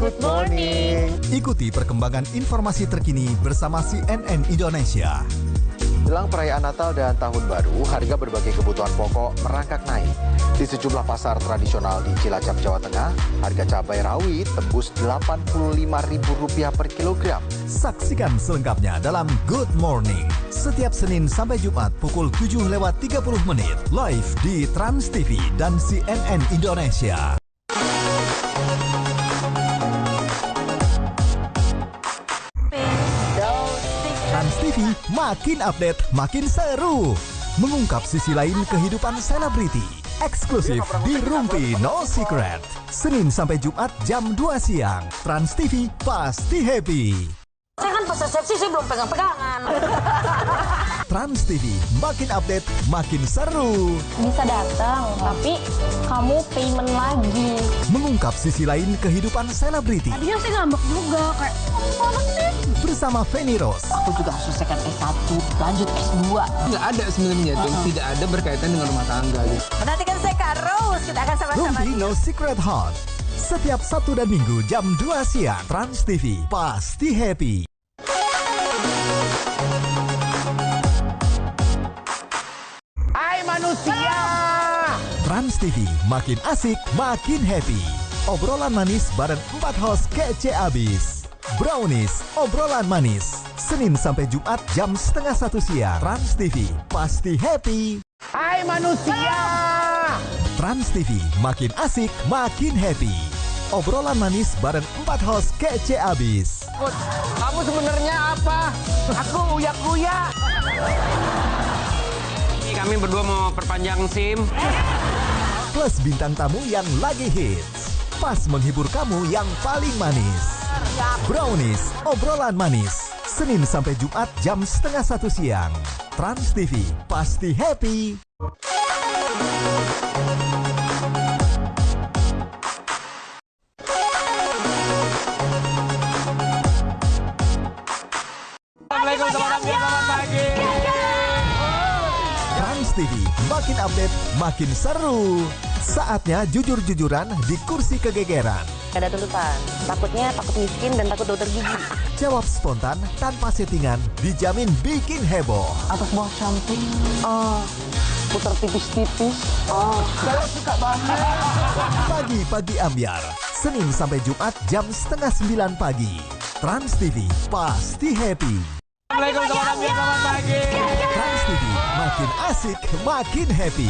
Good morning. Ikuti perkembangan informasi terkini bersama CNN Indonesia. Jelang perayaan Natal dan Tahun Baru, harga berbagai kebutuhan pokok merangkak naik. Di sejumlah pasar tradisional di Cilacap, Jawa Tengah, harga cabai rawit tembus Rp85.000 per kilogram. Saksikan selengkapnya dalam Good Morning. Setiap Senin sampai Jumat pukul 7:30 live di Trans TV dan CNN Indonesia. Trans TV makin update, makin seru. Mengungkap sisi lain kehidupan selebriti. Eksklusif di Rumpi No Secret. Senin sampai Jumat jam 2 siang. Trans TV pasti happy. Saya kan pas resepsi saya belum pegang-pegangan. Trans TV makin update, makin seru. Bisa datang, tapi kamu payment lagi. Mengungkap sisi lain kehidupan selebriti. Tadinya saya ngambek juga, kayak apa sih? Bersama Feni Rose. Aku juga harus selesaikan S1, lanjut S2. Nggak ada sebenarnya tuh, tidak ada berkaitan dengan rumah tangga gitu. Nantikan saya Kak Rose, kita akan sama-sama. Rumpi No Secret Hot. Setiap Sabtu dan Minggu jam 2 siang. Trans TV pasti happy. Hai manusia! Trans TV makin asik, makin happy. Obrolan manis bareng 4 host kece abis. Brownies, obrolan manis. Senin sampai Jumat jam 12:30 siang. Trans TV pasti happy. Hai manusia! Trans TV makin asik, makin happy. Obrolan manis bareng 4 host kece abis. Kamu sebenarnya apa? Aku uyak-uyak. Kami berdua mau perpanjang SIM. Plus bintang tamu yang lagi hits. Pas menghibur kamu yang paling manis. Brownies, obrolan manis. Senin sampai Jumat jam 12:30 siang. Trans TV pasti happy. Assalamualaikum teman-teman, selamat pagi. Trans TV makin update, makin seru. Saatnya jujur-jujuran di kursi kegegeran. Ada tuntutan, takutnya takut miskin dan takut dokter gigi. Jawab spontan tanpa settingan, dijamin bikin heboh. Atas bawah cantik, putar tipis-tipis. Saya suka banget. Pagi-pagi ambiar, Senin sampai Jumat jam 8:30 pagi. Trans TV pasti happy. Assalamualaikum teman-teman, selamat pagi. Trans TV makin asik, makin happy.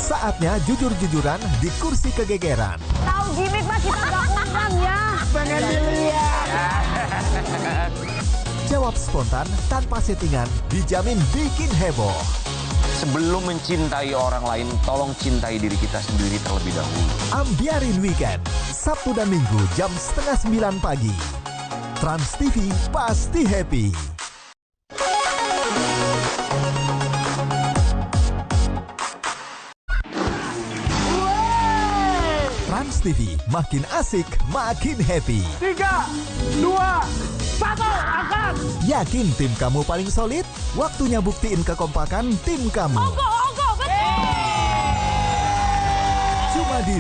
Saatnya jujur-jujuran di kursi kegegeran. Tahu gimmick Mas, kita nggak undang ya. Pengen dilihat. Jawab spontan tanpa settingan, dijamin bikin heboh. Sebelum mencintai orang lain, tolong cintai diri kita sendiri terlebih dahulu. Ambiarin weekend, Sabtu dan Minggu jam 8:30 pagi. Trans TV pasti happy. Trans TV makin asik, makin happy. 3, 2, 1, angkat. Yakin tim kamu paling solid? Waktunya buktiin kekompakan tim kamu. Cuma di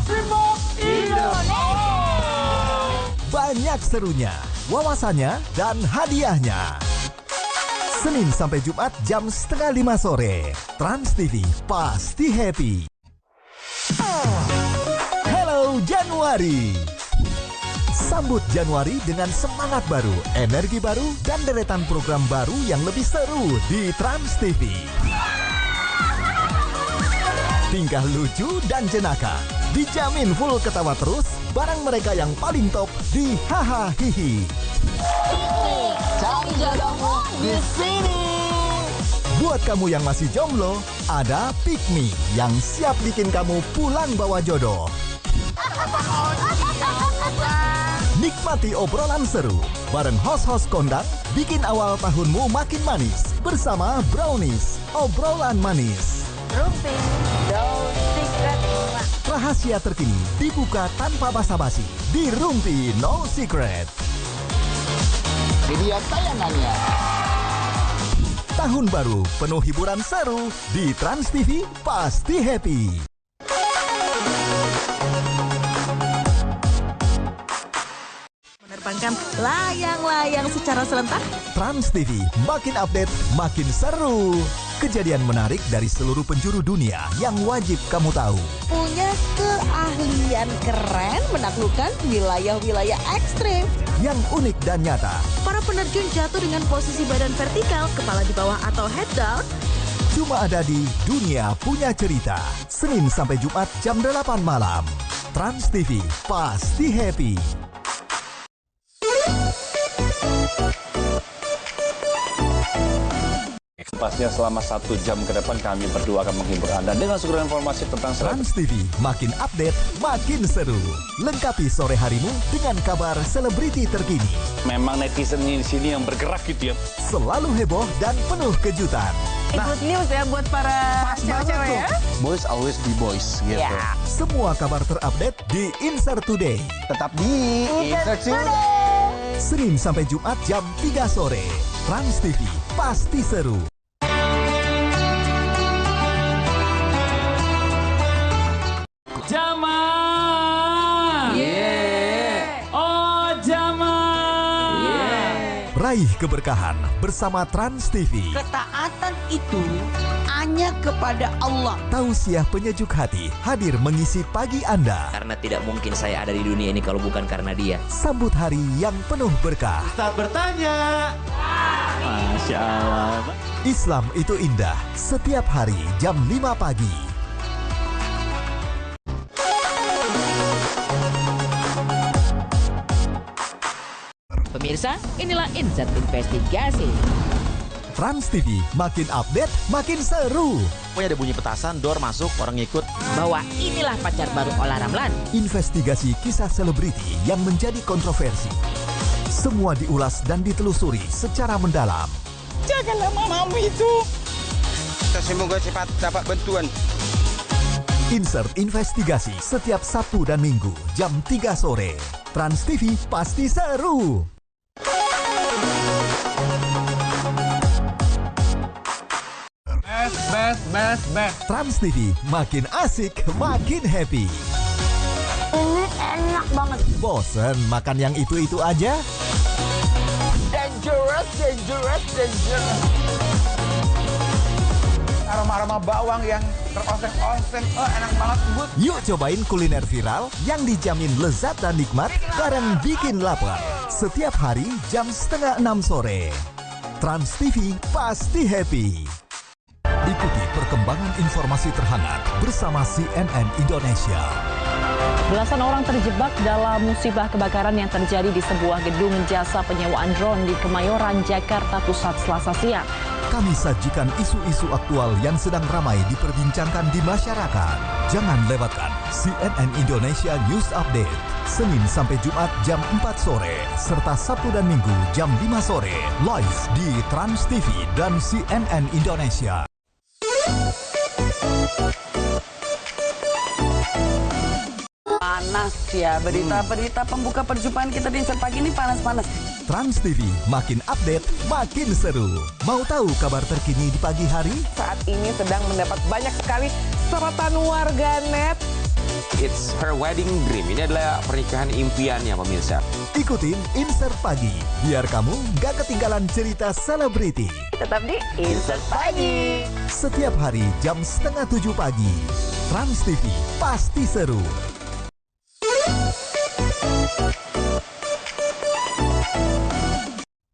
banyak serunya, wawasannya, dan hadiahnya. Senin sampai Jumat jam 4:30 sore. Trans TV pasti happy. Hello Januari. Sambut Januari dengan semangat baru, energi baru, dan deretan program baru yang lebih seru di Trans TV. Tingkah lucu dan jenaka, dijamin full ketawa terus bareng mereka yang paling top di Haha Hihi. Cari jodohmu di sini. Buat kamu yang masih jomblo, ada Pick Me yang siap bikin kamu pulang bawa jodoh. Nikmati obrolan seru bareng host-host kondang, bikin awal tahunmu makin manis bersama Brownies, obrolan manis. Rumpi No Secret. Rahasia terkini dibuka tanpa basa-basi di Rumpi No Secret. Ini tayangannya. Tahun baru penuh hiburan seru di Trans TV pasti happy. menayangkan layang-layang secara serentak. Trans TV makin update, makin seru. Kejadian menarik dari seluruh penjuru dunia yang wajib kamu tahu. Punya keahlian keren menaklukkan wilayah-wilayah ekstrim. Yang unik dan nyata. Para penerjun jatuh dengan posisi badan vertikal, kepala di bawah atau head down. Cuma ada di Dunia Punya Cerita. Senin sampai Jumat jam 8 malam. Trans TV, pasti happy. Pastinya selama 1 jam ke depan kami berdua akan menghibur Anda dengan seluruh informasi tentang Trans TV makin update, makin seru. Lengkapi sore harimu dengan kabar selebriti terkini. Memang netizen di sini yang bergerak gitu ya. Selalu heboh dan penuh kejutan. Good news ya buat para cewek ya. Boys always be boys gitu. Ya. Semua kabar terupdate di Insert Today. Tetap di Insert Today. Senin sampai Jumat jam 3 sore. Trans TV, pasti seru. Jamal. Oh, Jamal. Raih keberkahan bersama Trans TV. Ketaatan itu hanya kepada Allah. Tausiah penyejuk hati hadir mengisi pagi Anda. Karena tidak mungkin saya ada di dunia ini kalau bukan karena dia. Sambut hari yang penuh berkah. Ustaz bertanya. Masya Allah. Islam itu indah. Setiap hari jam 5 pagi. Pemirsa, inilah Insert Investigasi. Trans TV makin update, makin seru. Pokoknya ada bunyi petasan, door masuk, orang ngikut. Bahwa inilah pacar baru Ola Ramlan. Investigasi kisah selebriti yang menjadi kontroversi. Semua diulas dan ditelusuri secara mendalam. Janganlah mamamu itu. Semoga cepat dapat bantuan. Insert Investigasi setiap Sabtu dan Minggu jam 3 sore. Trans TV pasti seru. Best. Trans TV makin asik, makin happy. Ini enak banget. Bosen makan yang itu-itu aja? Dangerous. Aroma-aroma bawang yang teroseng-oseng, enak banget bud. Yuk cobain kuliner viral yang dijamin lezat dan nikmat bareng bikin lapar. Setiap hari jam 5:30 sore. Trans TV pasti happy. Ikuti perkembangan informasi terhangat bersama CNN Indonesia. Belasan orang terjebak dalam musibah kebakaran yang terjadi di sebuah gedung jasa penyewaan drone di Kemayoran, Jakarta Pusat Selasa siang. Kami sajikan isu-isu aktual yang sedang ramai diperbincangkan di masyarakat. Jangan lewatkan CNN Indonesia News Update. Senin sampai Jumat jam 4 sore, serta Sabtu dan Minggu jam 5 sore. Live di Trans TV dan CNN Indonesia. Panas ya, berita-berita pembuka perjumpaan kita di Insert Pagi ini panas-panas. Trans TV makin update, makin seru. Mau tahu kabar terkini di pagi hari? Saat ini sedang mendapat banyak sekali sorotan warganet. It's her wedding dream. Ini adalah pernikahan impiannya, pemirsa. Ikutin Insert Pagi, biar kamu gak ketinggalan cerita selebriti. Tetap di Insert Pagi. Setiap hari jam 6:30 pagi. Trans TV pasti seru.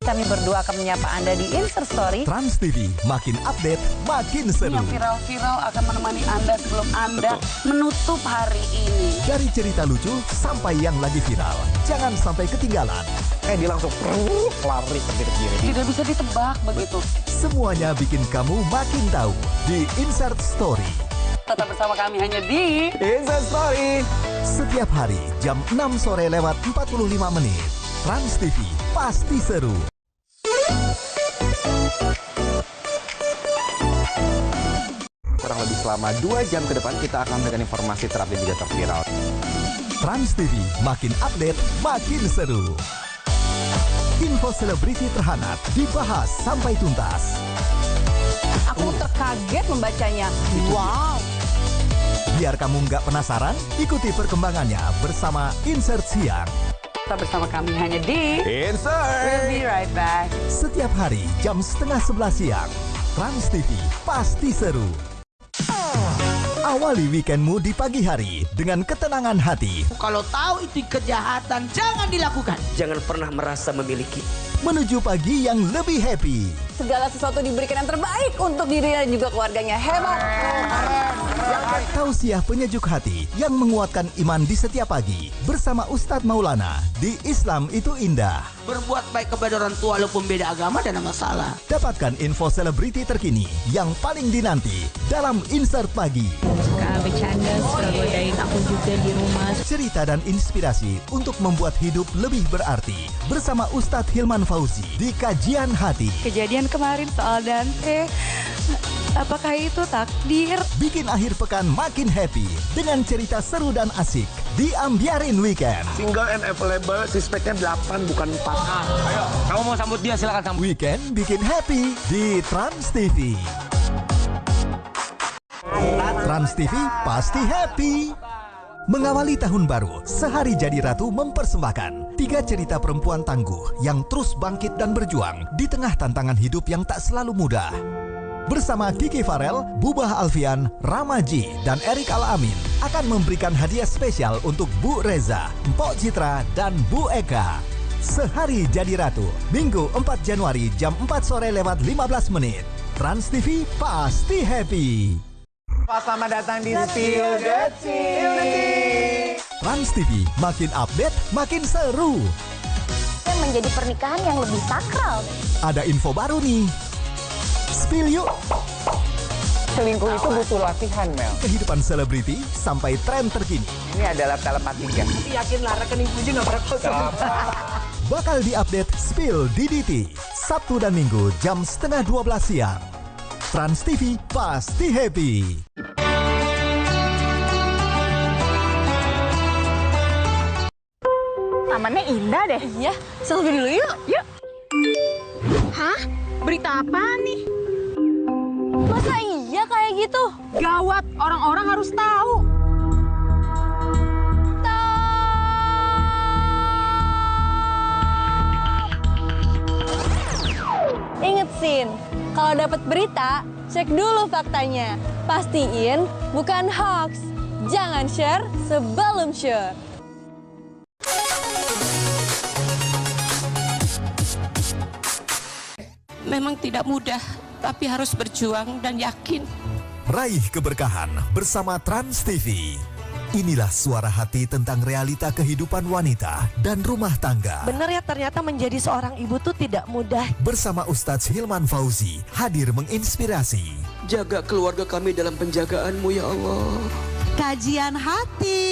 Kami berdua akan menyapa Anda di Insert Story. Trans TV makin update, makin seru. Yang viral-viral akan menemani Anda sebelum Anda menutup hari ini. Dari cerita lucu sampai yang lagi viral, jangan sampai ketinggalan. Dia langsung lari ke kiri. Tidak bisa ditebak begitu. Semuanya bikin kamu makin tahu di Insert Story. Tetap bersama kami hanya di Insert Story. Setiap hari jam 6 sore lewat 45 menit. Trans TV pasti seru. Kurang lebih selama 2 jam ke depan kita akan memberikan informasi terupdate juga terviral. Trans TV makin update, makin seru. Info selebriti terhangat dibahas sampai tuntas. Aku terkaget membacanya. Wow. Biar kamu nggak penasaran, ikuti perkembangannya bersama Insert Siang. Tetap bersama kami hanya di Insert. We'll be right back. Setiap hari jam 10:30 siang. Trans TV pasti seru. Awali weekendmu di pagi hari dengan ketenangan hati. Kalau tahu itu kejahatan, jangan dilakukan. Jangan pernah merasa memiliki. Menuju pagi yang lebih happy. Segala sesuatu diberikan yang terbaik untuk dirinya dan juga keluarganya. Hebat. Tausiah penyejuk hati yang menguatkan iman di setiap pagi. Bersama Ustadz Maulana di Islam Itu Indah. Berbuat baik kepada orang tua walaupun beda agama dan masalah. Dapatkan info selebriti terkini yang paling dinanti dalam Insert Pagi. Suka bercanda, suka godain aku juga di rumah. Cerita dan inspirasi untuk membuat hidup lebih berarti. Bersama Ustadz Hilman Fauzi di Kajian Hati. Kejadian kemarin soal Dante, apakah itu takdir? Bikin akhir pekan makin happy dengan cerita seru dan asik di Ambiarin Weekend. Single and available, suspeknya 8 bukan 4. Ayo, kamu mau sambut dia silakan sambut. Weekend bikin happy di Trans TV. Trans TV pasti happy. Mengawali tahun baru, Sehari Jadi Ratu mempersembahkan 3 cerita perempuan tangguh yang terus bangkit dan berjuang di tengah tantangan hidup yang tak selalu mudah. Bersama Kiki Farel, Bubah Alfian, Ramaji, dan Erik Al-Amin akan memberikan hadiah spesial untuk Bu Reza, Mpok Citra, dan Bu Eka. Sehari Jadi Ratu, Minggu 4 Januari jam 4 sore lewat 15 menit. Trans TV pasti happy. Selamat datang di Spill the Tea. Trans TV makin update, makin seru. Menjadi pernikahan yang lebih sakral. Ada info baru nih. Spill yuk. Selingkuh itu butuh latihan, Mel. Kehidupan selebriti sampai tren terkini. Ini adalah telepatika. Yakinlah rekening puji nggak pernah kosong. Bakal diupdate Spill DDT Sabtu dan Minggu jam 11:30 siang. Trans TV pasti happy. Tamannya indah deh. Iya, selfie dulu yuk. Yuk. Hah? Berita apa nih? Masa iya kayak gitu? Gawat, orang-orang harus tahu. Ingat Sin, kalau dapat berita, cek dulu faktanya. Pastiin bukan hoax. Jangan share sebelum share. Memang tidak mudah, tapi harus berjuang dan yakin. Raih keberkahan bersama Trans TV. Inilah suara hati tentang realita kehidupan wanita dan rumah tangga. Benar ya, ternyata menjadi seorang ibu tuh tidak mudah. Bersama Ustadz Hilman Fauzi, hadir menginspirasi. Jaga keluarga kami dalam penjagaanmu ya Allah. Kajian hati,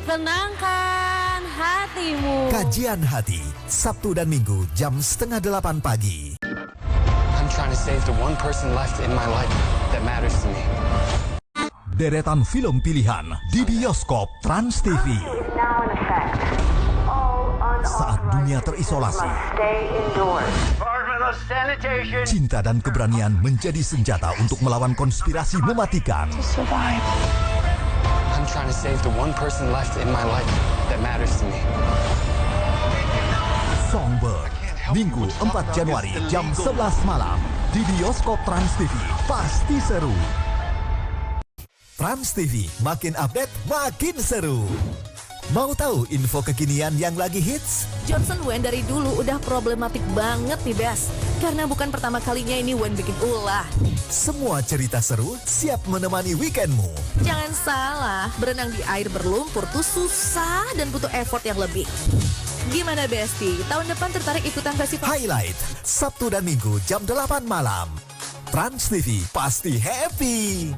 Tenangkan hatimu. Kajian Hati, Sabtu dan Minggu jam 7:30 pagi. I'm trying to save the one person left in my life that matters to me. Deretan film pilihan di bioskop Trans TV. Saat dunia terisolasi, cinta dan keberanian menjadi senjata untuk melawan konspirasi mematikan. I'm trying to save the one person left in my life that matters to me. Songbird, Minggu 4 Januari jam 11 malam di bioskop Trans TV. Pasti seru. Trans TV makin update, makin seru. Mau tahu info kekinian yang lagi hits? Johnson Wen dari dulu udah problematik banget nih, Bes. Karena bukan pertama kalinya ini Wen bikin ulah. Semua cerita seru siap menemani weekendmu. Jangan salah, berenang di air berlumpur tuh susah dan butuh effort yang lebih. Gimana, Besti? Tahun depan tertarik ikutan festival? Highlight, Sabtu dan Minggu jam 8 malam. Trans TV pasti happy.